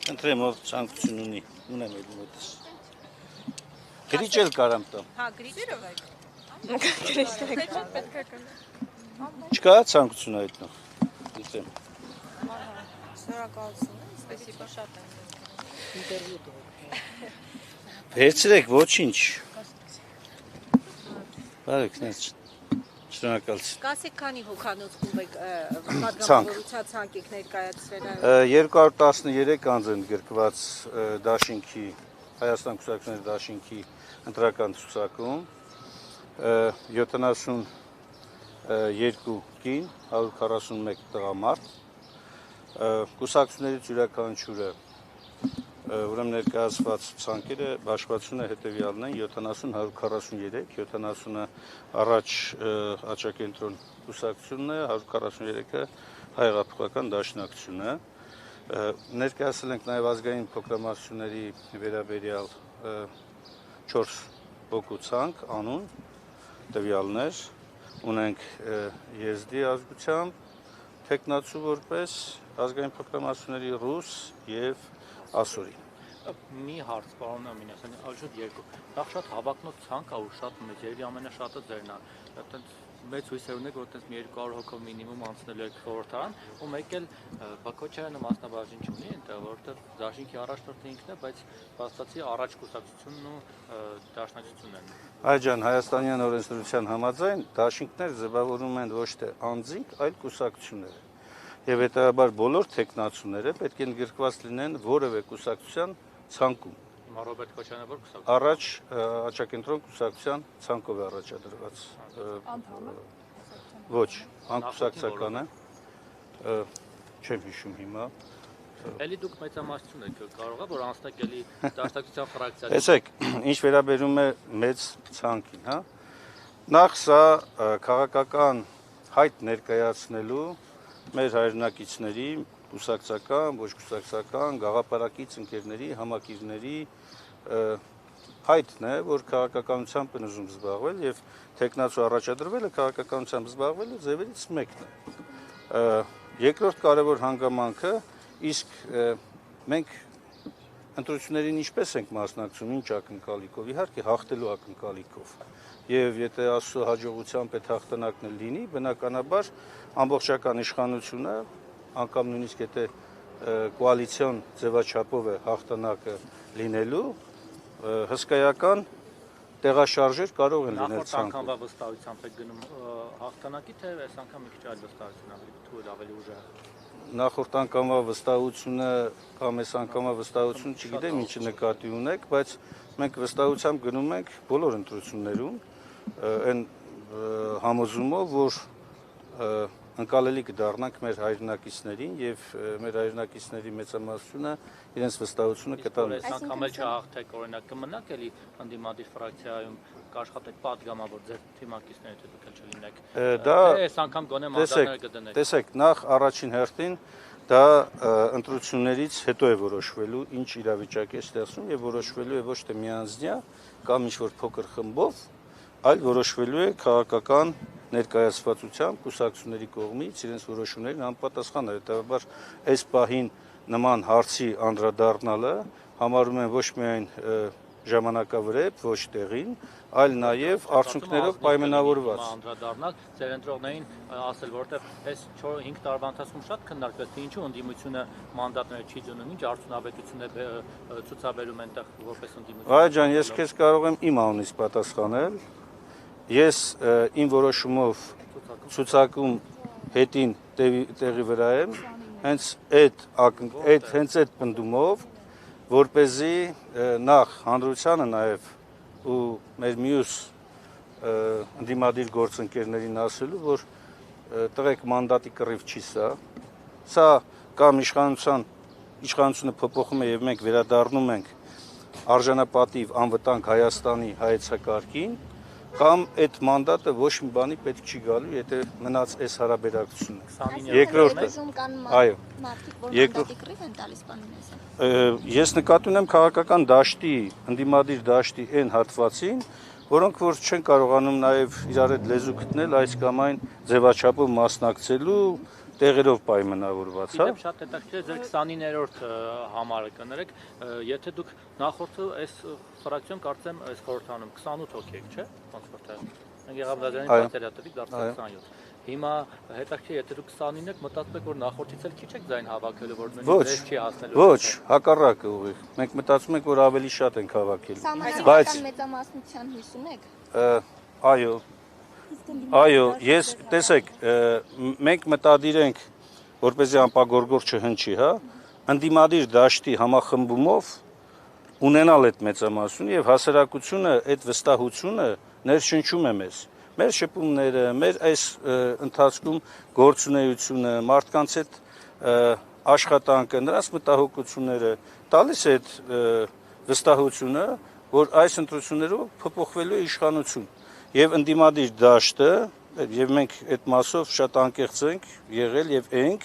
Ընտրեմ ով ցանկություն ունի, ունեմ այդ մոտս։ Գրիչ էլ կարամ տամ։ Հա, գրիչը վայք։ Չկա ցանկություն այդնով։ Ընտրեմ։ Շնորհակալություն, սպասիբա շատ եմ։ Վերցրեք, ոչինչ։ Բարեք, նենց։ Շնորհակալություն։ Կասեք քանի հոգանոց եք պատգամավորության ցանկ եք ներկայացրել։ 213 անձ են գրկված դաշինքի Հայաստան Կուսակցությունների դաշինքի ընտրական ցուցակում 72 կին, 141 տղամարդ, կուսակցություններից յուրաքանչյուրը ուրեմն ներկայացված ցանկերը հաշվացում է հետևյալն են 70-143, 70-ը առաջ աճակենտրոն կուսակցությունն է, 143-ը հայեղափոխական դաշնակցությունը։ Ներկայացել ենք նաև ազգային փոքրամասնությունների վերաբերյալ 4 հոգու ցանկ, անուն, տվյալներ, ունենք եզդի ազգությամբ, թեկնածու որպես ազգային փոքրամասնությունների ռուս եւ ասորի։ Մի հարց, պարոն Ամինասյան, այժմ երկու։ Դա շատ հավակնոտ ցանկ է ու շատ մեծ, երևի ամենաշատը ձերն է։ Այդտենց մեծ հույսեր ունեք, որ այդտենց մի 200 հոգով մինիմում անցնելու եք խորհրդարան, ու մեկ էլ Բաքոչյանը մասնաբաժին չունի այնտեղ, որովհետև դաշինքի առաջնորդը ինքն է, բայց փաստացի առաջ կուսակցությունն ու դաշնակցությունն են։ Այ ջան, հայաստանյան օրենսդրության համաձայն դաշինքները ձևավորում են ոչ թե անձինք, այլ կուսակցությունները։ Եվ հետաբար բոլոր թեկնածուները պետք է գրկված լինեն որևէ կուսակցության ցանկում։ Հիմա Ռոբերտ Քոչյանը որ կուսակցություն։ Առաջ աճակենտրոն կուսակցության ցանկով է առաջադրված։ Ոչ, անկուսակցական է։ Չեմ հիշում հիմա։ Էլի դուք մեծամասնություն եք, կարող է որ անցնեք էլի դաշնակցության ֆրակցիա։ Տեսեք, ինչ վերաբերում է մեծ ցանկին, հա։ Նախ սա քաղաքական հայտ ներկայացնելու մեր հայրենակիցների, կուսակցական, ոչ կուսակցական, գաղափարակից ընկերների, համակիրների հայտն է, որ քաղաքականությամբ են ուզում զբաղվել եւ թեկնածու առաջադրվելը քաղաքականությամբ զբաղվելու ձևերից մեկն է։ Երկրորդ կարևոր հանգամանքը, իսկ մենք ընտրություններին ինչպես ենք մասնակցում, ինչ ակնկալիքով, իհարկե հաղթելու ակնկալիքով։ Եվ եթե Աստծո հաջողությամբ այդ հաղթանակն լինի, բնականաբար ամբողջական իշխանությունը, անգամ նույնիսկ եթե կոալիցիոն ձևաչափով է հաղթանակը լինելու, հսկայական տեղաշարժեր կարող են լինել ցանկում։ Նախորդ անգամվա վստահությամբ եք գնում հաղթանակի, թե այս անգամ մի քիչ այլ վստահություն ավելի թույլ ավելի ուժեղ։ Նախորդ անգամվա վստահությունը կամ այս անգամվա վստահություն չգիտեմ ինչ նկատի ունեք, բայց մենք վստահությամբ գնում ենք բոլոր ընտրություններում այն համոզումով, որ ընկալելի կդառնանք մեր հայրենակիցներին եւ մեր հայրենակիցների մեծամասնությունը իրենց վստահությունը կտան։ Այս անգամ էլ չհաղթեք, օրինակ կմնաք էլի ընդդիմադիր ֆրակցիայում կաշխատեք պատգամավոր ձեր թիմակիցները թե դուք էլ չլինեք։ Դա այս անգամ գոնե մանդատները կդնեք։ Տեսեք, նախ առաջին հերթին դա ընտրություններից հետո է որոշվելու ինչ իրավիճակ է ստեղծում եւ որոշվելու է ոչ թե միանձնյա կամ ինչ-որ փոքր խմբով, այլ որոշվելու է քաղաքական ներկայացվածությամբ կուսակցությունների կողմից իրենց որոշումներին համապատասխան հետևաբար այս պահին նման հարցի անդրադառնալը համարում են ոչ միայն ժամանակավրեպ, ոչ տեղին, այլ նաև արդյունքներով պայմանավորված։ Անդրադառնալ ձեր ընտրողներին ասել, որովհետև այս 4-5 տարվա ընթացքում շատ քննարկվեց, թե ինչու ընդդիմությունը մանդատները չի դնում, ինչ արդյունավետություն է ցուցաբերում այնտեղ որպես ընդդիմություն։ Այ ջան, ես քեզ կարող եմ իմ անունից պատասխանել։ Ես իմ որոշումով ցուցակում հետին տեղի վրա եմ, հենց այդ պնդումով, որպեսզի նախ հանրությանը նաև ու մեր մյուս ընդդիմադիր գործընկերներին ասելու, որ տղեկ մանդատի կռիվ չի սա կամ իշխանությունը փոփոխում է եւ մենք վերադառնում ենք արժանապատիվ անվտանգ Հայաստանի հայեցակարգին, կամ այդ մանդատը ոչ մի բանի պետք չի գալու, եթե մնաց այս հարաբերակցությունը։ 29 Երկրորդը, այո, Երկրորդ կռիվ են տալիս պարոն Մեսյան։ ես նկատի ունեմ քաղաքական դաշտի, ընդդիմադիր դաշտի այն հատվածին, որոնք որ չեն կարողանում նաև իրար հետ լեզու գտնել այս կամ այն ձևաչափով մասնակցելու տեղերով պայմանավորված, հա։ Իդեպ շատ հետաքրքիր է ձեր 29-րդ համարը կներեք, եթե դուք նախորդը այս ֆրակցիոն կարծեմ այս խորհրդանում 28 հոգի եք, չէ՞, ոնց որ թե։ Մենք Եղաբլազյանի պատերատվի դարձել 27։ Հիմա հետաքրքիր է, եթե դուք 29 եք, մտածում եք, որ նախորդից էլ քիչ եք ձայն հավաքելու, որ նույնիսկ դες չի հասնելու։ Ոչ, հակառակը ուղիղ։ Մենք մտածում ենք, որ ավելի շատ ենք հավաքելու։ Սահմանադրական մեծամասնության հույս ունեք։ Այո, այո, ես տեսեք, մենք մտադիր ենք, որպեսզի անպագորգոր չհնչի, հա, ընդդիմադիր դաշտի համախմբումով ունենալ այդ մեծամասնությունը եւ հասարակությունը այդ վստահությունը ներշնչում է մեզ։ Մեր շփումները, մեր այս ընթացքում գործունեությունը, մարդկանց այդ աշխատանքը, նրանց մտահոգությունները տալիս է այդ վստահությունը, որ այս ընտրություններով փոփոխվելու է իշխանություն։ Եվ ընդդիմադիր դաշտը, եւ մենք այդ մասով շատ անկեղծ ենք եղել եւ ենք,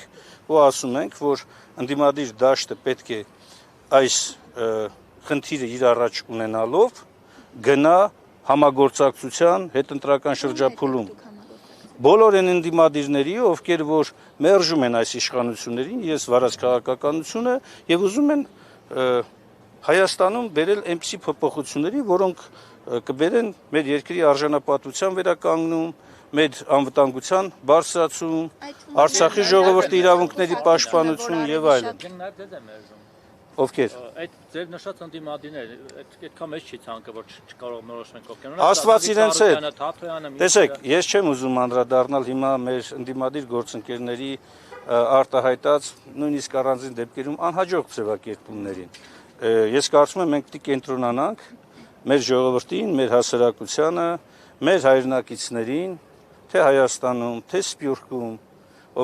ու ասում ենք, որ ընդդիմադիր դաշտը պետք է այս խնդիրը իր առաջ ունենալով գնա համագործակցության հետընտրական շրջափուլում։ Բոլոր այն ընդդիմադիրների, ովքեր որ մերժում են այս իշխանություններին, ես վարած քաղաքականությունը եւ ուզում են Հայաստանում բերել այնպիսի փոփոխությունների, որոնք կբերեն մեր երկրի արժանապատվության վերականգնում, մեր անվտանգության բարձրացում, Արցախի ժողովրդի իրավունքների պաշտպանություն եւ այլն։ Մենք նաև դեզ եմ երզում։ Ովքեր։ Այդ ձեր նշած ընդդիմադիրներ, այդքան մեծ չի ցանկը, որ չկարողում նորոշենք ովքեր։ Աստված իրենց հետ։ Թաթոյանը, Տեսեք, ես չեմ ուզում անդրադառնալ հիմա մեր ընդդիմադիր գործընկերների արտահայտած նույնիսկ առանձին դեպքերում անհաջող ձևակերպումներին։ Ես կարծում եմ մենք պետք է կենտրոնանանք մեր ժողովրդին, մեր հասարակությանը, մեր հայրենակիցներին, թե Հայաստանում, թե Սփյուռքում,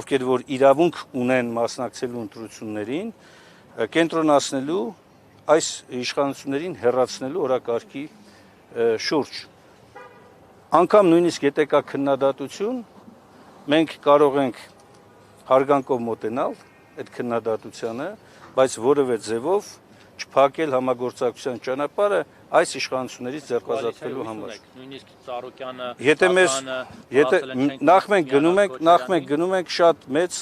ովքեր որ իրավունք ունեն մասնակցելու ընտրություններին, կենտրոնացնելու այս իշխանություններին հեռացնելու օրակարգի շուրջ։ Անկամ նույնիսկ եթե կա քննադատություն, մենք կարող ենք հարգանքով մոտենալ այդ քննադատությանը, բայց որևէ ձևով չփակել համագործակցության ճանապարհը այս իշխանություններից ձերբազատվելու համար։ Նույնիսկ Ծառուկյանը, Եթե նախ մենք գնում ենք շատ մեծ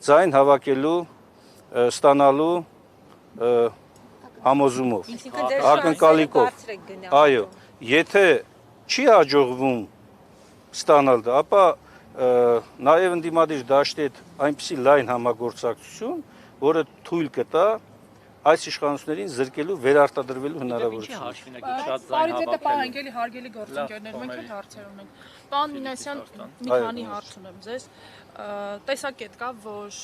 ձայն հավաքելու, ստանալու համոզումով, ակնկալիքով։ Այո, եթե չի հաջողվում ստանալ դա, ապա նաև ընդդիմադիր դաշտի հետ այնպիսի լայն համագործակցություն, որը թույլ կտա այս իշխանություններին զրկելու, վերարտադրվելու հնարավորություն։ Պարիզետը պահանջելի հարգելի գործընկերներ, մենք էլ հարցեր ունենք։ Պարոն Մինասյան, մի քանի հարց ունեմ ձեզ։ Տեսակետ կա, որ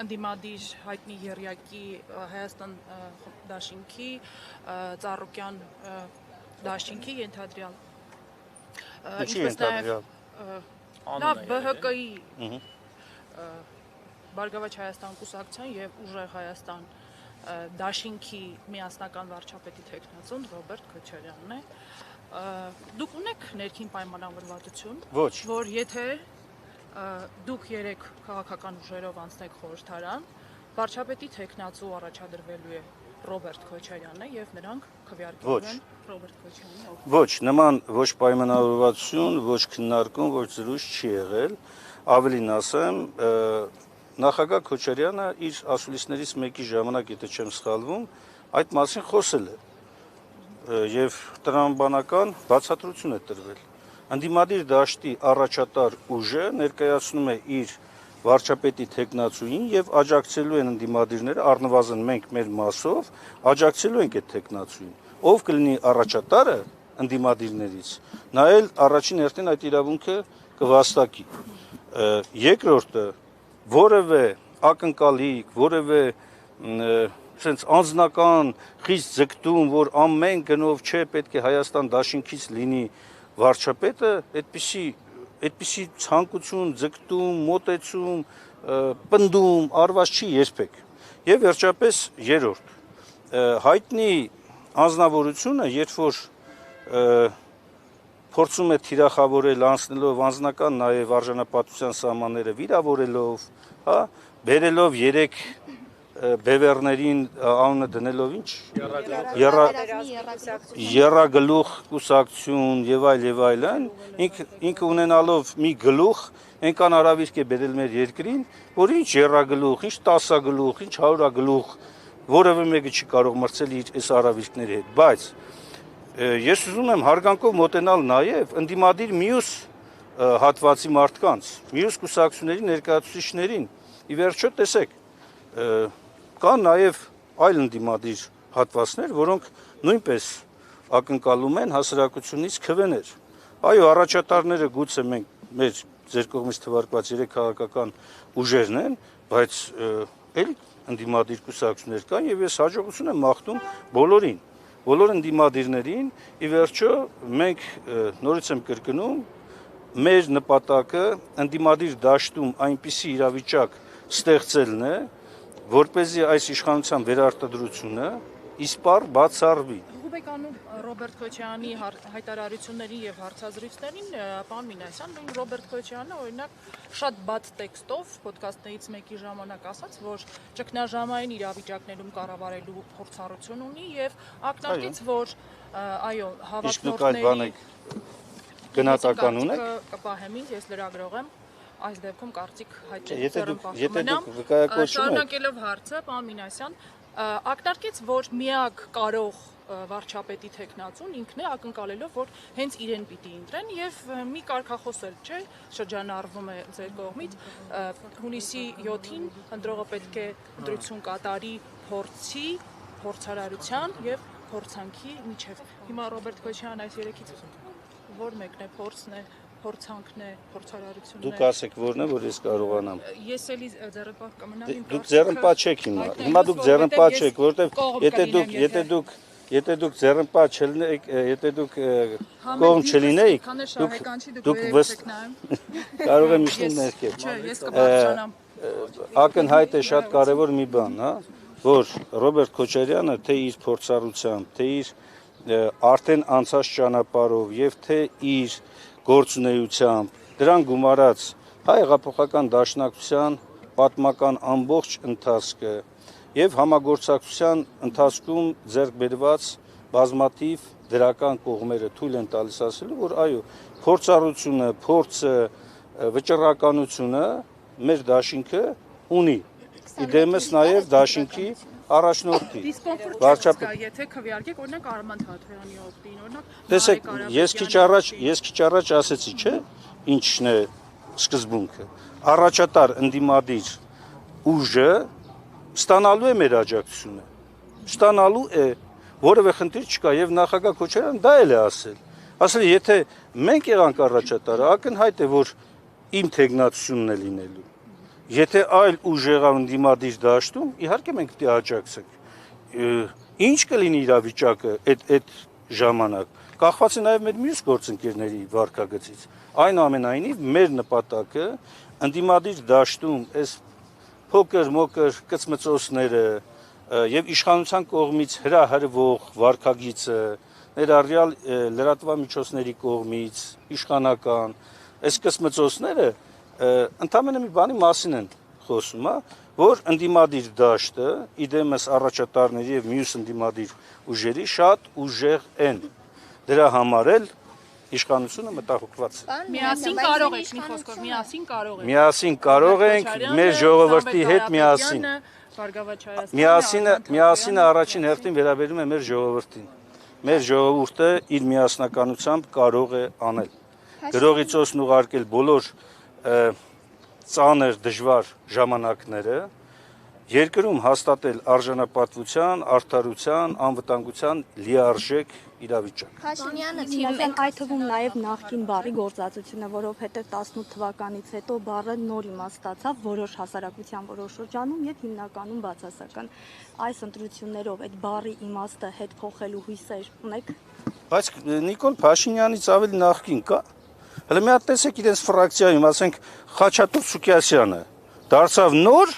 ընդդիմադիր հայտնի եռյակի Հայաստան դաշինքի, Ծառուկյան դաշինքի ենթադրյալ։ Ինչի ենթադրյալ։ Նա ԲՀԿ-ի Բարգավաճ Հայաստան կուսակցության եւ Ուժեղ Հայաստան դաշինքի միասնական վարչապետի տեխնացուն Ռոբերտ Քոչարյանն է։ Դուք ունեք ներքին պայմանավորվածություն, որ եթե դուք 3 քաղաքական ուժերով անցնեք խորհրդարան, վարչապետի տեխնացու առաջադրվելու է Ռոբերտ Քոչարյանն է եւ նրանք քվեարկելու են Ռոբերտ Քոչարյանին։ Ոչ, նման ոչ պայմանավորվածություն, ոչ քննարկում, ոչ զրույց չի եղել, ավելին ասեմ, նախագահ Քոչարյանը իր ասուլիսներից մեկի ժամանակ, եթե չեմ սխալվում, այդ մասին խոսել է եւ տրամաբանական բացատրություն է տրվել։ Ընդդիմադիր դաշտի առաջատար ուժը ներկայացնում է իր վարչապետի տեխնացուին եւ աջակցելու են ընդդիմադիրները, առնվազն մենք մեր մասով աջակցելու ենք այդ տեխնացուին։ Ով կլինի առաջատարը ընդդիմադիրներից, նա էլ առաջին հերթին այդ իրավունքը կվաստակի։ Երկրորդը որևէ ակնկալիք, որևէ sense անձնական խիստ ձգտում, որ ամեն գնով չէ պետք է Հայաստան դաշինքից լինի վարչապետը, այդպիսի ցանկություն, ձգտում, մոտեցում, պնդում արված չի երբեք։ Եվ վերջապես երրորդ, հայտնի անձնավորությունը, երբ որ փորձում է թիրախավորել անցնելով անձնական նաև արժանապատվության սահմանները վիրավորելով, հա, բերելով 3 բևեռներին անունը դնելով ինչ երագլուխ կուսակցություն եւ այլն ինքը ունենալով մի գլուխ այնքան արավիրք է բերել մեր երկրին որ ինչ երագլուխ ինչ 10 գլուխ ինչ 100 գլուխ որևէ մեկը չի կարող մրցել իր այս արավիրքների հետ բայց ես ուզում եմ հարգանքով մոտենալ նաեւ ընդդիմադիր մյուս հատվածի մարդկանց մյուս կուսակցությունների ներկայացուցիչներին ի վերջո տեսեք կան նաև այլ ընդդիմադիր հատվածներ, որոնք նույնպես ակնկալում են հասարակությունից քվեներ։ Այո, առաջատարները գուցե մենք մեր ձեր կողմից թվարկված 3 քաղաքական ուժերն են, բայց էլի ընդդիմադիր կուսակցություններ կան եւ ես հաջողություն եմ մաղթում բոլոր ընդդիմադիրներին, ի վերջո մենք նորից եմ կրկնում, մեր նպատակը ընդդիմադիր դաշտում այնպիսի իրավիճակ ստեղծելն է, որպեսզի այս իշխանության վերարտադրությունը իսպառ բացառվի։ Ղուբեկանում Ռոբերտ Քոչյանի հայտարարություններին եւ հարցազրույցներին պարոն Մինասյան, նույն Ռոբերտ Քոչյանը օրինակ շատ բաց տեքստով ոդկասթներից մեկի ժամանակ ասաց, որ ճգնաժամային իրավիճակներում կառավարելու փորձառություն ունի եւ ակնարկեց, որ այո, հավաքնորդների գնահատական ունեք կպահեմ ինձ, ես լրագրող եմ այս դեպքում կարծիք Եթե հայտնել դուք վկայակոչում եք շարունակելով հարցը, պարոն Մինասյան, ակնարկեց, որ միակ կարող վարչապետի թեկնածուն ինքն է ակնկալելով, որ հենց իրեն պիտի ընտրեն եւ մի կարգախոսել չէ, շրջանառվում է ձեր կողմից, հունիսի 7-ին ընտրողը պետք է ընտրություն կատարի փորձարարության եւ փորձանքի միջև։ Հիմա Ռոբերտ Քոչյանն այս երեքից որ մեկն է փորձն է փորձանքն է, փորձարարությունն է։ Դուք ասեք որն է, որ ես կարողանամ։ Ես էլի ձեռնպահ կմնամ իմ Դուք ձեռնպահ չեք հիմա դուք ձեռնպահ չեք, որովհետև եթե դուք ձեռնպահ չլինեիք, եթե դուք կողմ չլինեիք, դուք կարող եմ իշտել ներքև։ Չէ, ես կբարձրանամ։ Ակնհայտ է շատ կարևոր մի բան, հա, որ Ռոբերտ Քոչարյանը թե իր փորձառությամբ, թե իր արդեն անցած ճանապարհով եւ թե իր գործունեությամբ դրան գումարած հայ հեղափոխական դաշնակցության պատմական ամբողջ ընթացքը եւ համագործակցության ընթացքում ձեռք բերված բազմաթիվ դրական կողմերը թույլ են տալիս ասելու, որ այո, փորձառությունը, փորձը, վճռականությունը մեր դաշինքը ունի։ Իդեմս նաեւ դաշինքի առաջնորդի վարչապետ եթե քվեարկեք օրինակ Արման Թաթոյանի օգտին օրինակ տեսեք ես քիչ առաջ ասեցի չէ ինչն է սկզբունքը առաջատար ընդդիմադիր ուժը ստանալու է մեր աջակցությունը ստանալու է որևէ խնդիր չկա եւ նախագահ Քոչարյանը դա էլ է ասել եթե մենք եղանք առաջատարը ակնհայտ է որ իմ թեկնածությունն է լինելու Եթե այլ ուժ եղավ ընդդիմադիր դաշտում, իհարկե մենք պետք է աջակցենք։ Ինչ կլինի իրավիճակը այդ ժամանակ, կախված է նաև մեր մյուս գործընկերների վարկագծից։ Այնուամենայնիվ մեր նպատակը ընդդիմադիր դաշտում այս փոքր-մոքր կծմծոցները եւ իշխանության կողմից հրահրվող վարկագիծը, ներառյալ լրատվամիջոցների կողմից, իշխանական, այս կծմծոցները ընդամենը մի բանի մասին են խոսում, որ ընդդիմադիր դաշտը, իդեմս առաջատարների եւ մյուս ընդդիմադիր ուժերի շատ ուժեղ են։ Դրա համար էլ իշխանությունը մտահոգված է։ Միասին կարող եք, մի խոսքով, միասին կարող ենք մեր ժողովրդի հետ միասին։ Միասինը առաջին հերթին վերաբերում է մեր ժողովրդին։ Մեր ժողովուրդը իր միասնականությամբ կարող է անել։ Գրողի ծոցն ուղարկել բոլոր ծանր դժվար ժամանակները երկրում հաստատել արժանապատվության, արդարության, անվտանգության լիարժեք իրավիճակ։ Փաշինյանը թիվեն այդ թվում նաև նախկին բառի գործածությունը, որովհետև 18 թվականից հետո բառը նոր իմաստ ստացավ որոշ հասարակության որոշ շրջանում եւ հիմնականում բացասական։ Այս ընտրություններով այդ բառի իմաստը հետ փոխելու հույսեր ունեք։ Բայց Նիկոլ Փաշինյանից ավելի նախկին կա։ Հələ մի հատ տեսեք իրենց ֆրակցիայում, ասենք Խաչատուր Սուկիասյանը դարձավ նոր,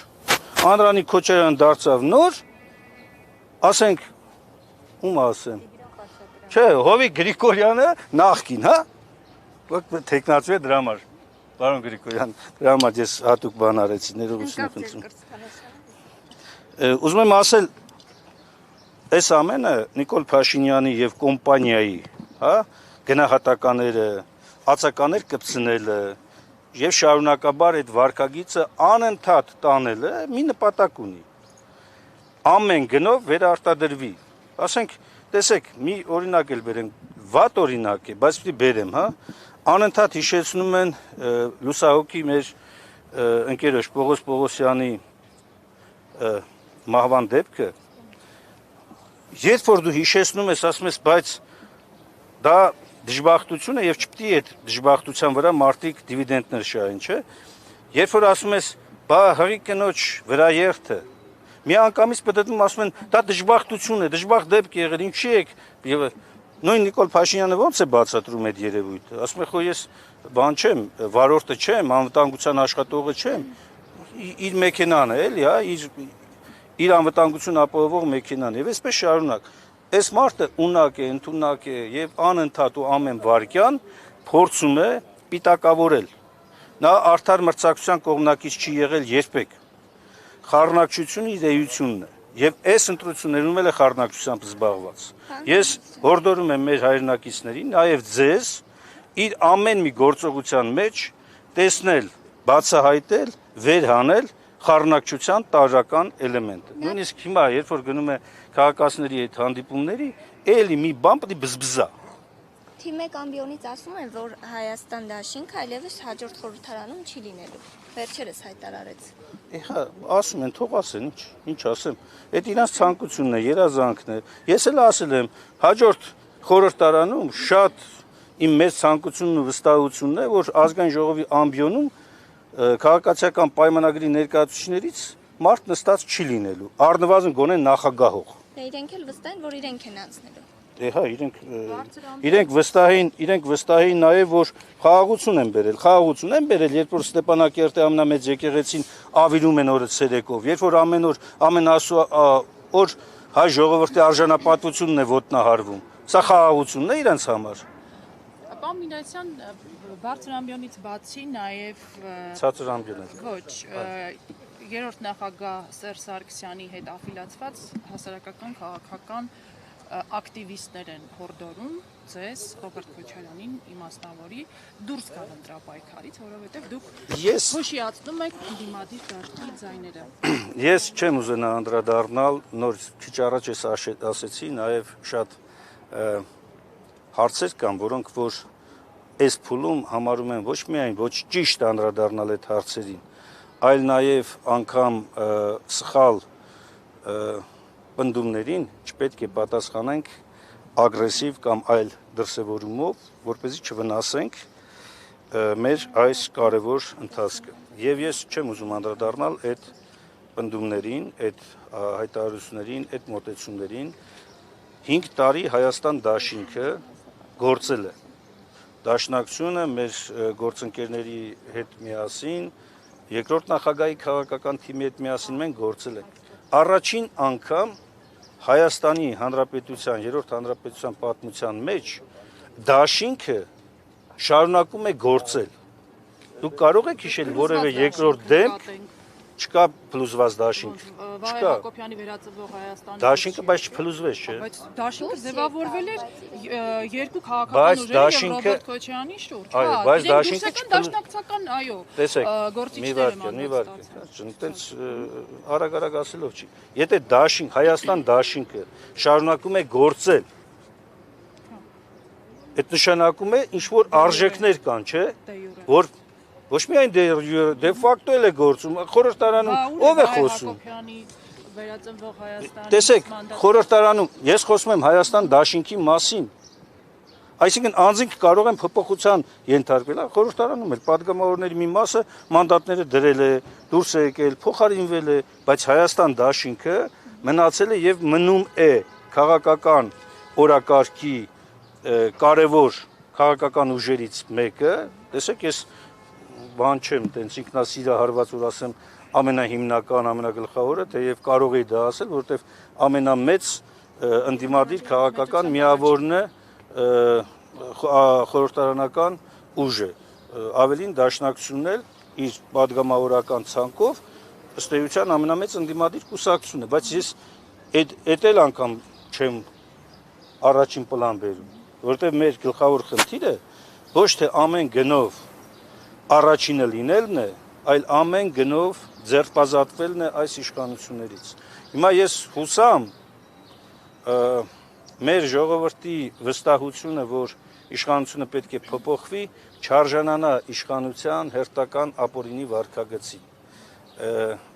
Անդրանիկ Քոչարյանը դարձավ նոր, ասենք ում ասեմ։ Չէ, Հովիկ Գրիգորյանը նախկին, հա? Տեխնացու է դրա համար։ Պարոն Գրիգորյան, դրա համար ես հատուկ բան արեցի, ներողություն խնդրում։ Ուզում եմ ասել, այս ամենը Նիկոլ Փաշինյանի եւ կոմպանիայի, հա, գնահատականները, ածականներ կպցնելը եւ շարունակաբար այդ վարկագիծը անընդհատ տանելը մի նպատակ ունի։ Ամեն գնով վերարտադրվի։ Ասենք, տեսեք, մի օրինակ էլ բերենք, վատ օրինակ է, բայց պիտի բերեմ, հա, անընդհատ հիշեցնում են լուսահոգի մեր ընկերոջ Պողոս Պողոսյանի մահվան դեպքը, երբ որ դու հիշեցնում ես, ասում ես, բայց դա դժբախտություն է եւ չպետք է այդ դժբախտության վրա մարդիկ դիվիդենդներ շահեն, չէ՞։ Երբ որ ասում ես, բա հղի կնոջ վրա երթը, մի անգամից պատտվում ասում են, դա դժբախտություն է, դժբախտ դեպք եղել, ինչի եք եւ նույն Նիկոլ Փաշինյանը ո՞նց է բացատրում այդ երևույթը։ Ասում է, խո ես բան չեմ, վարորդը չեմ, անվտանգության աշխատողը չեմ, իր մեքենան է, էլի, հա, իր անվտանգություն ապահովող մեքենան եւ այսպես շարունակ։ Այս մարդը ունակ է, ընդունակ է եւ անընդհատ ու ամեն վարքյան փորձում է պիտակավորել։ Նա արդար մրցակցության կողմնակից չի եղել երբեք։ Խառնակցությունը իր էությունն է եւ այս ընտրություններում էլ է խառնակցությամբ զբաղված։ Ես հորդորում եմ մեր հայրենակիցներին, նաեւ ձեզ իր ամեն մի գործողության մեջ տեսնել, բացահայտել, վերհանել խառնակցության տարրական էլեմենտը։ Նույնիսկ հիմա, երբ որ գնում է քաղաքացիների այդ հանդիպումների, էլի մի բան պետք է բզբզա։ Թիմ 1 ամբիոնից ասում են, որ Հայաստան դաշինքը այլևս հաջորդ խորհրդարանում չի լինելու։ Վերջերս հայտարարեց։ Հա, ասում են, թող ասեն, ինչ ասեմ։ Այդ իրանց ցանկությունն է, երազանքն է։ Ես էլ ասել եմ, հաջորդ խորհրդարանում շատ իմ մեծ ցանկությունն ու վստահությունն է, որ ազգային ժողովի ամբիոնում քաղաքացիական պայմանագրի ներկայացուցիչներից մարդ նստած չի լինելու, առնվազն գոնե նախագահող։ Դե իրենք էլ վստահ են, որ իրենք են անցնելու։ Դե հա, իրենք վստահ են նաև, որ խաղաղություն են բերել, երբ որ Ստեփանակերտի ամենամեծ եկեղեցին ավիրում են օրը ցերեկով, երբ որ ամեն օր օր հայ ժողովրդի արժանապատվությունն է ոտնահարվում։ Սա խաղաղությունն է իրենց համար։ Պարոն Մինասյան, բարձր ամբիոնից բացի նաև Ցածր ամբիոն է։ Ոչ, երրորդ նախագահ Սերժ Սարգսյանի հետ աֆիլացված հասարակական քաղաքական ակտիվիստներ են հորդորում ձեզ Ռոբերտ Քոչարյանին իմաստավորի դուրս գալ ընտրապայքարից, որովհետև դուք հուշիացնում եք դիմադիր դաշտի ձայները։ Ես չեմ ուզենա անդրադառնալ, նոր քիչ առաջ ես ասեցի, նաև շատ հարցեր կան, որոնք որ այս փուլում համարում են ոչ միայն ոչ ճիշտ անդրադառնալ այդ հարցերին, այլ նաև անգամ սխալ պնդումներին չպետք է պատասխանենք ագրեսիվ կամ այլ դրսևորումով, որպեսզի չվնասենք մեր այս կարևոր ընթացքը։ Եվ ես չեմ ուզում անդրադառնալ այդ պնդումներին, այդ հայտարարություններին, այդ մոտեցումներին։ 5 տարի Հայաստան դաշինքը գործել է։ Դաշնակցությունը մեր գործընկերների հետ միասին, երկրորդ նախագահի քաղաքական թիմի հետ միասին մենք գործել ենք։ Առաջին անգամ Հայաստանի Հանրապետության, երրորդ հանրապետության պատմության մեջ դաշինքը շարունակում է գործել։ Դուք կարող եք հիշել որևէ երկրորդ դեպք, չկա փլուզված դաշինք։ Չկա։ Հակոբյանի վերածվող Հայաստանի դաշինքը, բայց չփլուզվեց, չէ։ Բայց դաշինքը ձևավորվել էր երկու քաղաքական ուժերի եւ Ռոբերտ Քոչարյանի շուրջ։ Այո, բայց դաշինքը դաշնակցական, այո, գործիչներ են միտված։ Այդպես արագ ասելով չի։ Եթե դաշինք, Հայաստան դաշինքը շարունակում է գործել, այդ նշանակում է ինչ որ արժեքներ կան, չէ, որ ոչ միայն դե ֆակտո էլ է գործում, խորհրդարանում ով է խոսում։ Տեսեք, խորհրդարանում ես խոսում եմ Հայաստան դաշինքի մասին։ Այսինքն անձինք կարող են փոփոխության ենթարկվել, խորհրդարանում էլ падգամավորների մի մասը մանդատները դրել է, դուրս է եկել, փոխարինվել է, բայց Հայաստան դաշինքը մնացել է եւ մնում է քաղաքական օրակարգի կարևոր քաղաքական ուժերից մեկը։ Տեսեք, ես բան չեմ, տենց ինքնասիրահարված որ ասեմ ամենահիմնական, ամենագլխավորը, թեև կարող էի դա ասել, որովհետև ամենամեծ ընդդիմադիր քաղաքական միավորն է խորհրդարանական ուժ է, ավելին դաշնակցությունն էլ իր պատգամավորական ցանկով ըստ էության ամենամեծ ընդդիմադիր կուսակցությունն է, բայց ես այդ էլ անգամ չեմ առաջին պլան բերում, որովհետև մեր գլխավոր խնդիրը ոչ թե ամեն գնով առաջինը լինելն է, այլ ամեն գնով ձեռնպազատվելն է այս իշխանություններից։ Հիմա ես հուսամ մեր ժողովրդի վստահությունը, որ իշխանությունը պետք է փոփոխվի, չարժանանա իշխանության հերթական ապօրինի վարքագծին,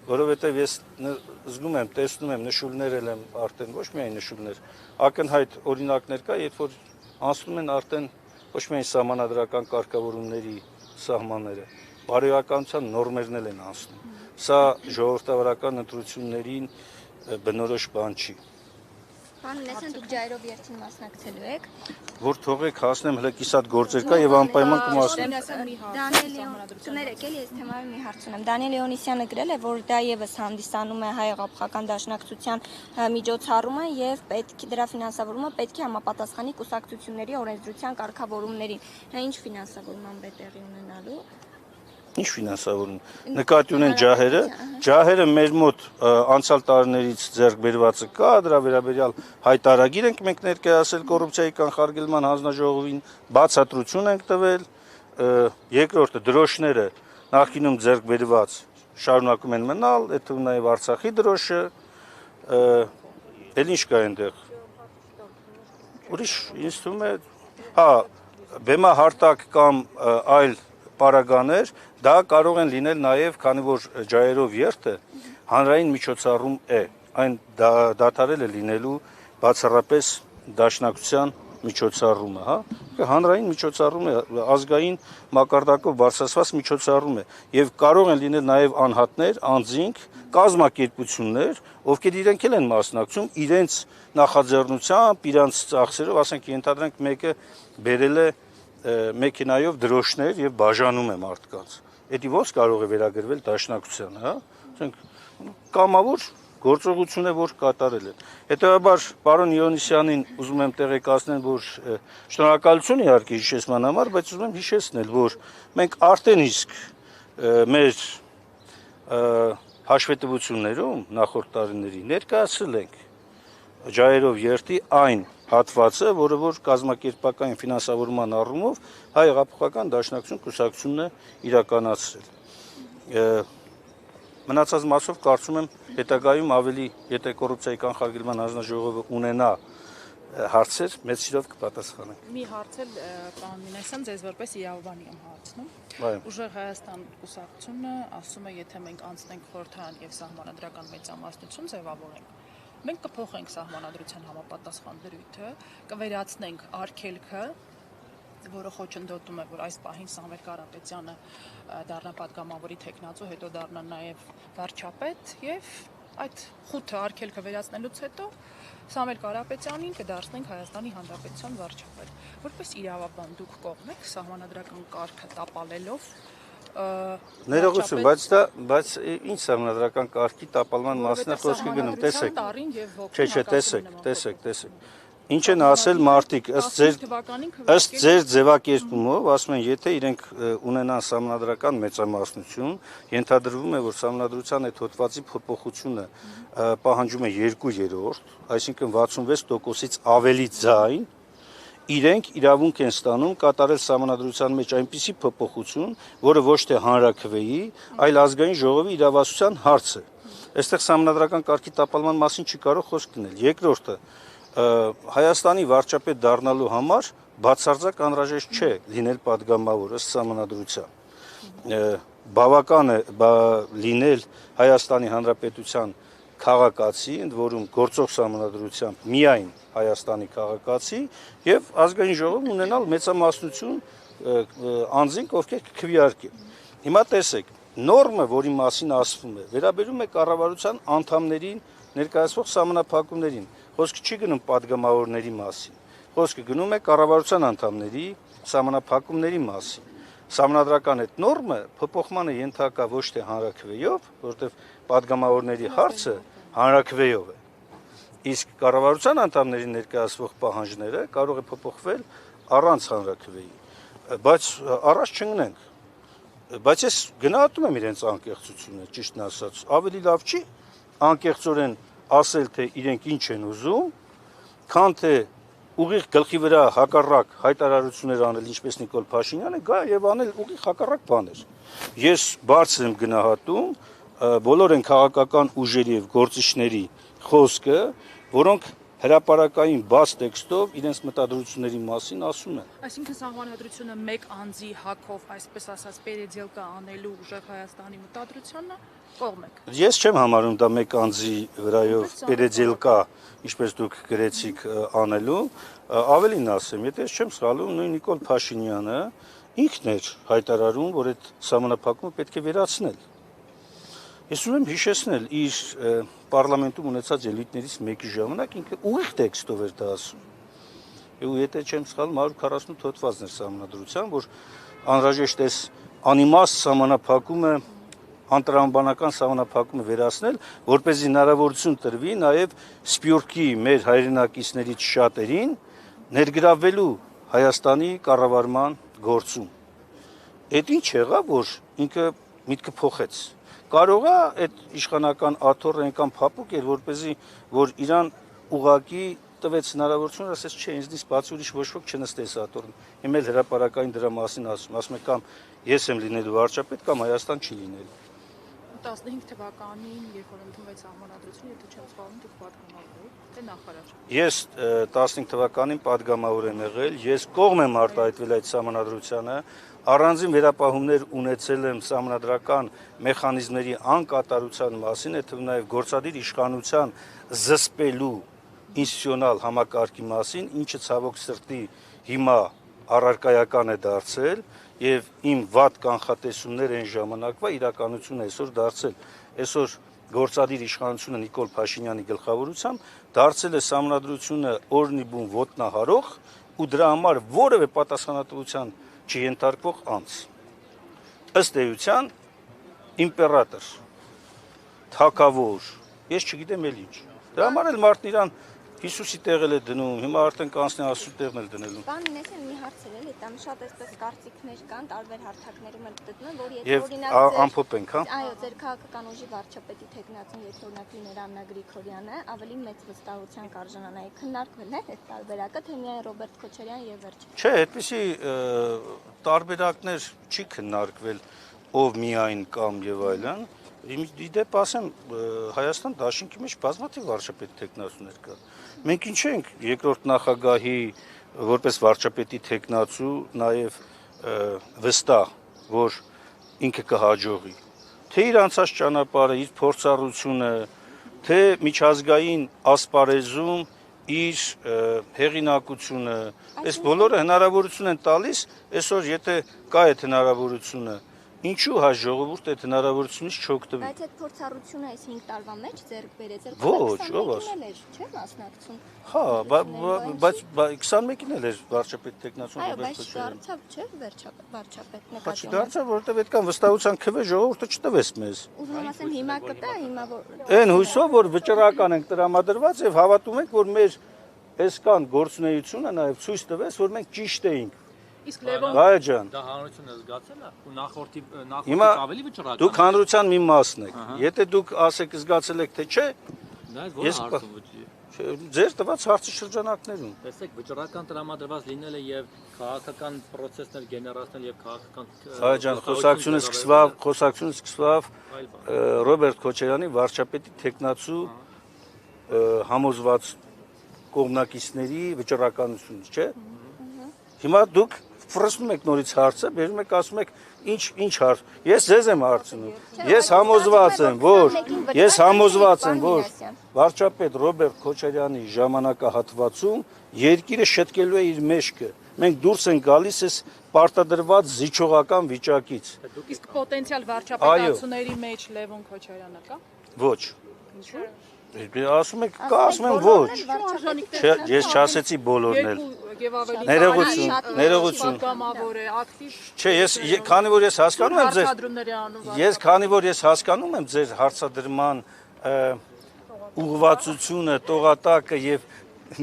որովհետև ես զգում եմ, տեսնում եմ, նշույլներ եմ արդեն, ոչ միայն նշույլներ, ակնհայտ օրինակներ կա, երբ որ անցնում են արդեն ոչ միայն սահմանադրական կարգավորումների սահմանները, բարոյականության նորմերն են անցնում։ Սա ժողովրդավարական ընտրություններին բնորոշ բան չի։ Պարոն Մինասյան, դուք ջայրով երթին մասնակցելու եք։ Որ թողեք հասնեմ հլը կիսատ գործեր կա եւ անպայման կմասնեմ։ Կներեք, էլի այս թեմայով մի հարց ունեմ։ Դանիել Լեոնիսյանը գրել է, որ դա եւս հանդիսանում է հայ-հեղափոխական դաշնակցության միջոցառումը եւ դրա ֆինանսավորումը պետք է համապատասխանի կուսակցությունների օրենսդրության կարգավորումներին։ Հա ինչ ֆինանսավորման է տեղի ունենալու։ Ինչ ֆինանսավորում։ Նկատի ունեն ջահերը մեր մոտ անցյալ տարիներից ձեռք բերվածը կա, դրա վերաբերյալ հայտարարագիր ենք մենք ներկայացել կոռուպցիայի կանխարգելման հանձնաժողովին, բացատրություն ենք տվել, երկրորդը դրոշները նախկինում ձեռք բերված շարունակում են մնալ, այդ թվում նաև Արցախի դրոշը, էլ ինչ կա այնտեղ։ Ուրիշ ինձ թվում է, հա, բեմահարտակ կամ այլ պարագաներ, դա կարող են լինել նաև, քանի որ ջայերով երթը հանրային միջոցառում է, այն դադարել է լինելու բացառապես դաշնակցության միջոցառումը, հա, հանրային միջոցառում է, ազգային մակարդակով բարձրացված միջոցառում է, եւ կարող են լինել նաև անհատներ, անձինք, կազմակերպություններ, ովքեր իրենք էլ են մասնակցում իրենց նախաձեռնությամբ, իրենց ծախսերով, ասենք ենթադրենք մեկը բերել է մեքենայով դրոշներ եւ բաժանում է մարդկանց։ Էդի ոնց կարող է վերագրվել դաշնակցությանը, հա? Ասենք կամավոր գործողություն է, որ կատարել են։ Հետևաբար պարոն Լեոնիսյանին ուզում եմ տեղեկացնել, որ շնորհակալություն իհարկե հիշեցման համար, բայց ուզում եմ հիշեցնել, որ մենք արդեն իսկ մեր հաշվետվություններում նախորդ տարիների ներկայացրել ենք ջայերով երթի այն հատվածը, որը որ կազմակերպական ֆինանսավորման առումով հայ-հեղափոխական դաշնակցություն կուսակցությունն է իրականացրել։ Մնացած մասով կարծում եմ հետագայում ավելի, եթե կոռուպցիայի կանխարգելման հանձնաժողովը ունենա հարցեր, մեծ սիրով կպատասխանենք։ Մի հարց էլ պարոն Մինասյան, ձեզ որպես իրավաբանի եմ հարցնում։ Ուժեղ Հայաստան կուսակցությունը ասում է, եթե մենք անցնենք խորհրդարան եւ սահմանադրական մեծամասնություն ձևավորենք, մենք կփոխենք սահմանադրության համապատասխան դրույթը, կվերացնենք արգելքը, որը խոչընդոտում է, որ այս պահին Սամվել Կարապետյանը դառնա պատգամավորի թեկնածու, հետո դառնա նաև վարչապետ եւ այդ խութը արգելքը վերացնելուց հետո Սամվել Կարապետյանին կդարձնենք Հայաստանի Հանրապետության վարչապետ։ Որպես իրավաբան դուք կողմեք սահմանադրական կարգը տապալելով Ներողություն, բայց ինչ սահմանադրական կարգի տապալման մասին է խոսքը գնում, տեսեք։ Տեսեք։ Ինչ են ասել մարդիկ, ըստ ձեր ձևակերպումով, ասում են, եթե իրենք ունենան սահմանադրական մեծամասնություն, ենթադրվում է, որ սահմանադրության այդ հոդվածի փոփոխությունը պահանջում է 2/3, այսինքն 66%-ից ավելի ձայն, իրենք իրավունք են ստանում կատարել սահմանադրության մեջ այնպիսի փոփոխություն, որը ոչ թե հանրաքվեի, այլ ազգային ժողովի իրավասության հարց է։ Այստեղ սահմանադրական կարգի տապալման մասին չի կարող խոսք լինել։ Երկրորդը, Հայաստանի վարչապետ դառնալու համար բացարձակ անհրաժեշտ չէ լինել պատգամավոր ըստ սահմանադրության։ Բավական է լինել Հայաստանի Հանրապետության քաղաքացի, ընդ որում գործող սահմանադրությամբ միայն Հայաստանի քաղաքացի եւ ազգային ժողովում ունենալ մեծամասնություն անձինք, ովքեր կքվեարկեն։ Հիմա տեսեք, նորմը, որի մասին ասվում է, վերաբերում է կառավարության անդամներին ներկայացվող սահմանափակումներին։ Խոսքը չի գնում պատգամավորների մասին։ Խոսքը գնում է կառավարության անդամների սահմանափակումների մասին։ Սահմանադրական այդ նորմը փոփոխման է ենթակա ոչ թե հանրաքվեով, որովհետեւ պատգամավորների հարցը հանրաքվեով է։ Իսկ կառավարության անդամների ներկայացվող պահանջները կարող է փոփոխվել առանց հանրաքվեի։ բայց առաջ չընկնենք։ Բայց ես գնահատում եմ իրենց անկեղծությունը, ճիշտն ասած, ավելի լավ չի անկեղծորեն ասել, թե իրենք ինչ են ուզում, քան թե ուղիղ գլխի վրա հակառակ հայտարարություններ անել, ինչպես Նիկոլ Փաշինյանը, գա եւ անել ուղիղ հակառակ բաներ։ Ես բարձր եմ գնահատում բոլոր այն քաղաքական ուժերի եւ գործիչների խոսքը, որոնք հրապարակային բաց տեքստով իրենց մտադրությունների մասին ասում են։ Այսինքն սահմանադրությունը մեկ անձի հակով, այսպես ասած, պերեդելկա անելու ուժեղ Հայաստանի մտադրությունն է, կողմեք։ Ես չեմ համարում դա մեկ անձի վրայով պերեդելկա, ինչպես դուք գրեցիք, անելու, ավելին ասեմ, եթե ես չեմ սխալվում, նույն Նիկոլ Փաշինյանը ինքն էր հայտարարում, որ այդ սահմանափակումը պետք է վերացնել։ Ես ուզում եմ հիշեցնել իր պարլամենտում ունեցած ելույթներից մեկի ժամանակ ինքը ուղիղ տեքստով էր դա ասում։ Ու եթե չեմ սխալվում 148 հոդվածներ սահմանադրության, որ անհրաժեշտ է անիմաստ սահմանափակումը, անտրամաբանական սահմանափակումը վերացնել, որպեսզի հնարավորություն տրվի նաև Սփյուռքի մեր հայրենակիցներից շատերին ներգրավվելու Հայաստանի կառավարման գործում։ Այդ ինչ եղավ, որ ինքը միտքը փոխեց։ Կարող է այդ իշխանական աթոռը այնքան փափուկ էր, որպեսզի որ իրան ուղակի տվեց հնարավորություն, ասես չէ, ինձնից բացի ուրիշ ոչ ոք չնստես աթոռին։ Հիմա էլ հրապարակային դրա մասին ասում եմ կամ ես եմ լինելու վարչապետ կամ Հայաստան չի լինելու։ 15 թվականին, երբ որ ընդունվեց սահմանադրությունը, եթե չեմ սխալվում, դուք պատգամավոր եք, թե նախարար։ Ես 15 թվականին պատգամավոր եմ եղել, ես կողմ եմ արտահայտվել այդ սահմանադրությանը, առանձին վերապահումներ ունեցել եմ սահմանադրական մեխանիզմների անկատարության մասին, այդ թվում նաև գործադիր իշխանության զսպելու ինստիտուցիոնալ համակարգի մասին, ինչը ցավոք սրտի հիմա առարկայական է դարձել եւ իմ վատ կանխատեսումները այն ժամանակվա իրականություն է այսօր դարձել։ Այսօր գործադիր իշխանությունը Նիկոլ Փաշինյանի գլխավորությամբ դարձել է սահմանադրությունը օրնիբուն ոտնահարող ու դրա համար որևէ պատասխանատվության չենթարկվող անձ։ Ըստ էության իմպերատոր, թագավոր, ես չգիտեմ էլ ինչ։ Դրա համար էլ մարդն իրան Հիսուսի տեղել է դնում, հիմա արդեն կանցնի Աստծո տեղն էլ դնելու։ Պարոն Մինասյան, մի հարց էր, այդտեղ շատ այսպես կարծիքներ կան, տարբեր հարթակներում էլ գտնում, որ եթե օրինակ ամփոփենք, հա։ Այո, ձեր քաղաքական ուժի վարչապետի թեկնածուն, եթե օրինակ լիներ Աննա Գրիգորյանը, ավելի մեծ վստահության կարժանանայի քննարկվել է այդ տարբերակը, թե միայն Ռոբերտ Քոչարյան եւ վերջ։ Չէ, այդպիսի տարբերակներ չի քննարկվել, ով միայն կամ եւ այլն։ Իդեպ ասեմ, Հայաստան դաշինքի մեջ բազմաթիվ վարչապետ թեկնածուներ կա։ Մենք ինչ ենք երկրորդ նախագահի որպես վարչապետի թեկնածու նաև վստահ, որ ինքը կհաջողի։ Թե իր անցած ճանապարհը, իր փորձառությունը, թե միջազգային ասպարեզում իր հեղինակությունը, այս բոլորը հնարավորություն են տալիս, այսօր եթե կա այդ հնարավորությունը, ինչու հայ ժողովուրդ այդ հնարավորությունից չօգտվի։ Բայց այդ փորձառությունը այս 5 տարվա մեջ ձեռք բերեց, Ոչ, ով ասում։ չէ՞ մասնակցում։ Հա, բայց 21-ին էլ էր վարչապետ թեկնածուն Այո, Ռոբերտ բայց Քոչարյանը։ դարձավ, չէ՞, վարչապետ Հա նկատի։ չդարձավ, որովհետև այդքան վստահության քվե ժողովուրդը չտվեց մեզ։ Ուզում եմ ասեմ, հիմա կտա, հիմա որ Այն հույսով, որ վճռական ենք տրամադրված եւ հավատում ենք, որ մեր այսքան գործունեությունը նաեւ ցույց տվեց, որ մենք ճիշտ էինք։ Իսկ Լևոն Հայ ջան, Դա հանրությունը զգացել է ու նախորդի հիմա ավելի վճռական։ դուք հանրության մի մասն եք։ Եթե դուք ասեք զգացել եք թե չէ, Դա ո՞ր ես հարցը ոչի։ ձեր տված հարցի շրջանակներում։ Տեսեք, վճռական տրամադրված լինելը եւ քաղաքական process-ներ գեներացնել եւ քաղաքական Հայ ջան, խոսակցությունը սկսավ Ռոբերտ Քոչարյանի վարչապետի թեկնածու համոզված կողմնակիցների վճռականությունից, չէ՞։ Հիմա դուք ֆրսնում եք նորից հարցը, բերում եք ասում եք ինչ հարց։ Ես ձեզ եմ հարցնում։ Ես համոզված եմ, որ վարչապետ Ռոբերտ Քոչարյանի ժամանակահատվածում երկիրը շտկելու է իր մեջքը։ Մենք դուրս ենք գալիս այս պարտադրված զիջողական վիճակից։ իսկ պոտենցիալ վարչապետացուների մեջ Լևոն Քոչարյանը կա։ Ոչ։ Ասում եք, կա, ասում եմ ոչ։ Ես չասեցի բոլորն էլ։ Ներողություն։ Պատգամավոր է, ակտիվ։ Չէ, քանի որ ես հասկանում եմ ձեր քանի որ ես հասկանում եմ ձեր հարցադրման ուղղվածությունը, տողատակը եւ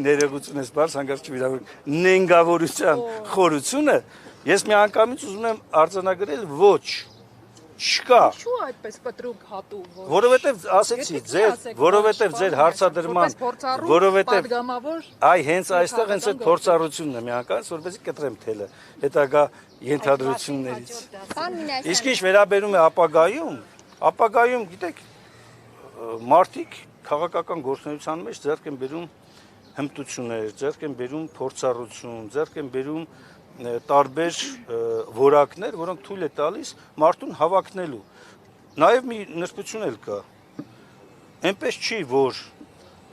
ներողություն ես բարձ հանգարց չվիրավորեք նենգավորության խորությունը, Ես միանգամից ուզում եմ արձանագրել ոչ, չկա։ Ինչու այդպես կտրուկ հատու, որ Որովհետև ասեցի, որովհետև ձեր հարցադրման, որովհետև այ հենց այստեղ հենց այդ փորձառությունն է միանգամից, որպեսզի կտրեմ թելը հետագա ենթադրություններից։ Իսկ ինչ վերաբերում է ապագայում, գիտեք, մարդիկ քաղաքական գործունեության մեջ ձեռք են բերում հմտություններ, ձեռք են բերում փորձառություն, ձեռք են բերում տարբեր որակներ, որոնք թույլ է տալիս մարդուն հավակնելու։ Նաև մի նրբություն էլ կա։ Այնպես չի, որ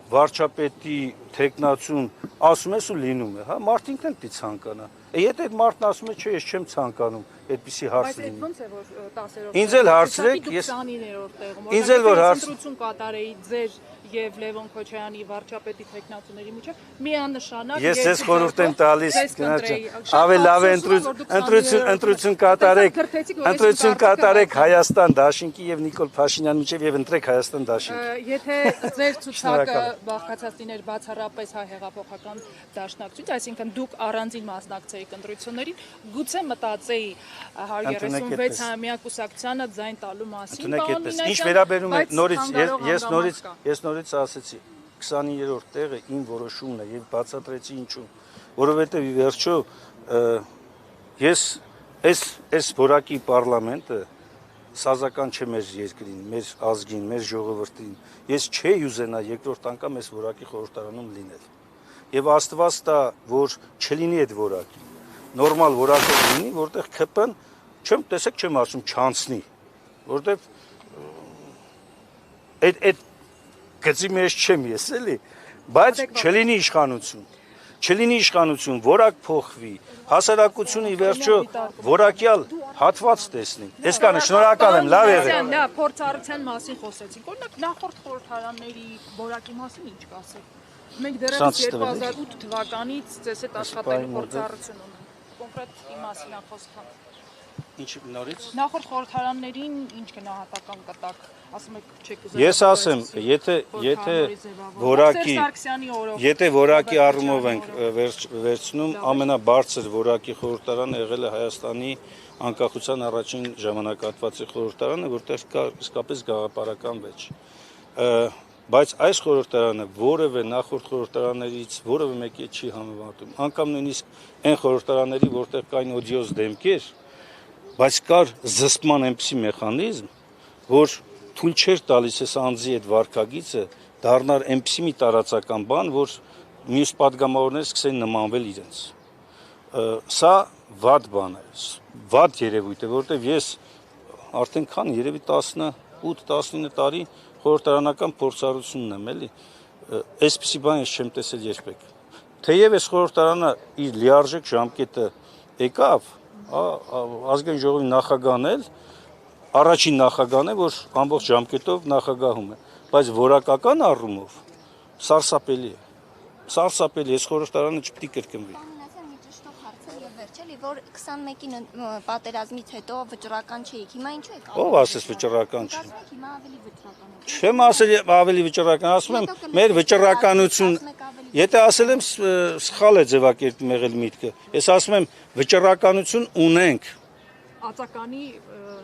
վարչապետի թեկնածուն ասում ես ու լինում է, հա, մարդն ինքն էլ ցանկանա։ Եթե այդ մարդն ասում է, չէ, ես չեմ ցանկանում այդպիսի հարց լինի։ Բայց ո՞նց է որ 10-րդ Ինձ էլ հարցրեք, ես 29-րդ տեղում։ Ինձ էլ որ ընտրություն կատարեի ձեր եւ Լևոն Քոչարյանի վարչապետի թեկնածուների միջեւ միանշանակ ես ձեզ խորհուրդ եմ տալիս ավելի լավ է ընտրություն կատարեք Հայաստան Դաշինքի եւ Նիկոլ Փաշինյանի միջեւ եւ ընտրեք Հայաստան Դաշինք։ Եթե ձեր ցուցակը բաղկացած լիներ բացառապես հայ հեղափոխական դաշնակցություն, այսինքն դուք առանձին մասնակցեիք ընտրություններին, գուցե մտածեի 136-ամյա կուսակցությանը ձայն տալու մասին։ Ինչ վերաբերում է նորից ես նորից ասեցի 29-րդ տեղը իմ որոշումն է եւ բացատրեցի ինչու, որովհետեւ ի վերջո ես այս որակի պարլամենտը սազական չէ մեր երկրին, մեր ազգին, մեր ժողովրդին։ Ես չէի ուզենա երկրորդ անգամ այս որակի խորհրդարանում լինել։ Եվ Աստված տա, որ չլինի այդ որակը։ Նորմալ որակը լինի, որտեղ ԿՊ-ն չեմ ասում չանցնի, որտեղ այդ գծի մեջ չեմ ես էլի, բայց չլինի իշխանություն, որակ փոխվի, հասարակությունը ի վերջո որակյալ հատված տեսնի։ Այսքանը շնորհակալ եմ, լավ եղեք։ Նա փորձառության մասին խոսեցինք, օրինակ նախորդ խորհրդարանների որակի մասին ինչ կասեք։ Մենք դեռևս 2008 թվականից ձեզ հետ աշխատելու փորձառություն ունենք։ Կոնկրետ ի մասին է խոսքը։ Ինչ նորից։ Նախորդ խորհրդարաններին ինչ գնահատական կտակ, ասում եք չեք ուզում։ Ես ասեմ, եթե որակի առումով ենք վերցնում, ամենաբարձր որակի խորհրդարանը եղել է Հայաստանի անկախության առաջին ժամանակահատվածի խորհրդարանը, որտեղ կա իսկապես գաղափարական վեճ։ Բայց այս խորհրդարանը որևէ նախորդ խորհրդարաններից որևէ մեկի չի համեմատում, անգամ նույնիսկ այն խորհրդարանների, որտեղ կային օդիոզ դեմքեր, բայց կար զսպման այնպիսի մեխանիզմ, որ թույլ չէր տալիս այս անձի այդ վարքագիծը դառնար այնպիսի մի տարածական բան, որ մյուս падգամավորները սկսեն նմանվել իրենց։ Սա վատ բան է, վատ երևույթ է, որովհետև ես արդեն քան երևի 18-19 տարի խորհրդարանական փորձառությունն եմ, էլի, այսպիսի բան ես չեմ տեսել երբեք։ Թեև այս խորհրդարանը իր լիարժեք ժամկետը եկավ, ազգային ժողովի նախագահն էլ առաջին նախագահն է, որ ամբողջ ժամկետով նախագահում է, բայց որակական առումով սարսափելի է։ Սարսափելի, այս խորհրդարանը չպետք է կրկնվի։ Որ 21-ին պատերազմից հետո վճռական չէիք, հիմա ինչու եք Ով ասես վճռական չի։ Հիմա ավելի վճռական եք։ Չեմ ասել ավելի վճռական, ասում եմ մեր վճռականություն, եթե ասել եմ սխալ է ձևակերպում եղել միտքը, ես ասում եմ վճռականություն ունենք։ Ածականի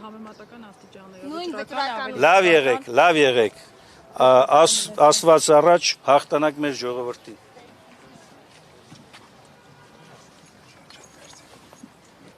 համեմատական աստիճաններով Նույն վճռական։ Լավ եղեք, Աստված առաջ հաղթանակ մեր ժողովրդին։